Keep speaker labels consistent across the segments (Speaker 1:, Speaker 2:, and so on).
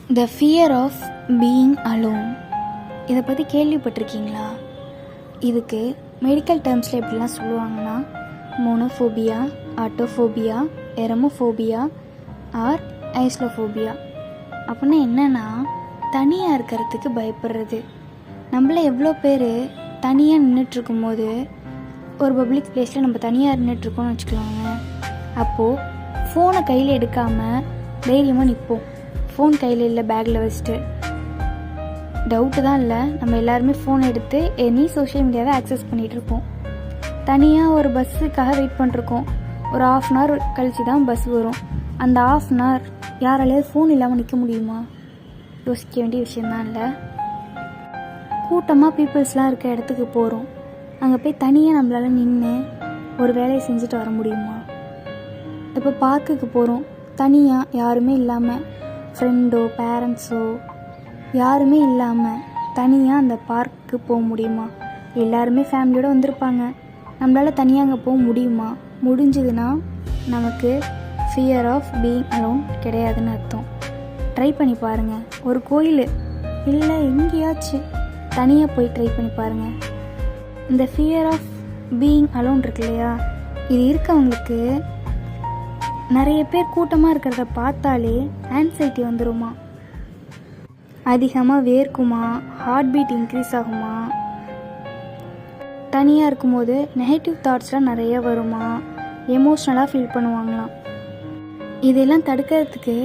Speaker 1: The fear of being alone. இதை பற்றி கேள்விப்பட்டிருக்கீங்களா? இதுக்கு மெடிக்கல் டேர்ம்ஸில் எப்படிலாம் சொல்லுவாங்கன்னா மோனோஃபோபியா, ஆட்டோஃபோபியா, எரமோஃபோபியா ஆர் ஐஸ்லோஃபோபியா. அப்படின்னா என்னென்னா தனியாக இருக்கிறதுக்கு பயப்படுறது. நம்மள எவ்வளோ பேர் தனியாக நின்றுட்டுருக்கும்போது ஒரு பப்ளிக் பிளேஸில் நம்ம தனியாக நின்றுட்டுருக்கோம்னு வச்சுக்கலாங்க. அப்போது ஃபோனை கையில் எடுக்காமல் தைரியமாக நிற்போம். ஃபோன் கையில் இல்லை, பேக்கில் வச்சுட்டு. டவுட்டு தான் இல்லை, நம்ம எல்லாருமே ஃபோன் எடுத்து எனி சோஷியல் மீடியாவை ஆக்சஸ் பண்ணிகிட்ருப்போம். தனியாக ஒரு பஸ்ஸுக்காக வெயிட் பண்ணிருக்கோம். ஒரு 1/2 அன் ஹவர் கழித்து தான் பஸ் வரும். அந்த 1/2 அன் ஹவர் யாராலையாவது ஃபோன் இல்லாமல் நிற்க முடியுமா? யோசிக்க வேண்டிய விஷயந்தான் இல்லை. கூட்டமாக பீப்புள்ஸ்லாம் இருக்க இடத்துக்கு போகிறோம். அங்கே போய் தனியாக நம்மளால் நின்று ஒரு வேலையை செஞ்சுட்டு வர முடியுமா? இப்போ பார்க்குக்கு போகிறோம், தனியாக யாருமே இல்லாமல், ஃப்ரெண்டோ பேரண்ட்ஸோ யாருமே இல்லாமல் தனியாக அந்த பார்க்கு போக முடியுமா? எல்லாருமே ஃபேமிலியோடு வந்திருப்பாங்க. நம்மளால் தனியாக அங்கே போக முடியுமா? முடிஞ்சதுன்னா நமக்கு ஃபியர் ஆஃப் பீயிங் அலோன் கிடையாதுன்னு அர்த்தம். ட்ரை பண்ணி பாருங்கள். ஒரு கோயில் இல்லை எங்கேயாச்சும் தனியாக போய் ட்ரை பண்ணி பாருங்கள். இந்த ஃபியர் ஆஃப் பீயிங் அலோன் இருக்கு இல்லையா, இது இருக்கவங்களுக்கு நிறைய பேர் கூட்டமாக இருக்கிறத பார்த்தாலே ஆன்சைட்டி வந்துடுமா, அதிகமாக வேர்க்குமா, ஹார்ட் பீட் இன்க்ரீஸ் ஆகுமா, தனியாக இருக்கும்போது நெகட்டிவ் தாட்ஸ்லாம் நிறைய வருமா, எமோஷ்னலாக ஃபீல் பண்ணுவாங்களாம். இதெல்லாம் தடுக்கிறதுக்கு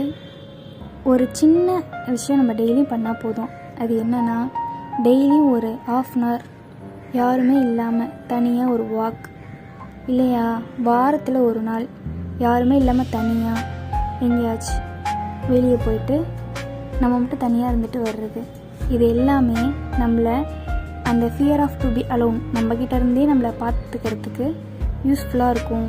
Speaker 1: ஒரு சின்ன விஷயம் நம்ம டெய்லியும் பண்ணால் போதும். அது என்னென்னா, டெய்லியும் ஒரு 1/2 அன் ஹவர் யாருமே இல்லாமல் தனியாக ஒரு வாக், இல்லையா வாரத்தில் ஒரு நாள் யாருமே இல்லாமல் தனியாக எங்கேயாச்சும் வெளியே போயிட்டு நம்ம மட்டும் தனியாக இருந்துட்டு வர்றது. இது எல்லாமே நம்மளை அந்த fear of to be alone நம்மக்கிட்ட இருந்தே நம்மளை பார்த்துக்கிறதுக்கு யூஸ்ஃபுல்லாக இருக்கும்.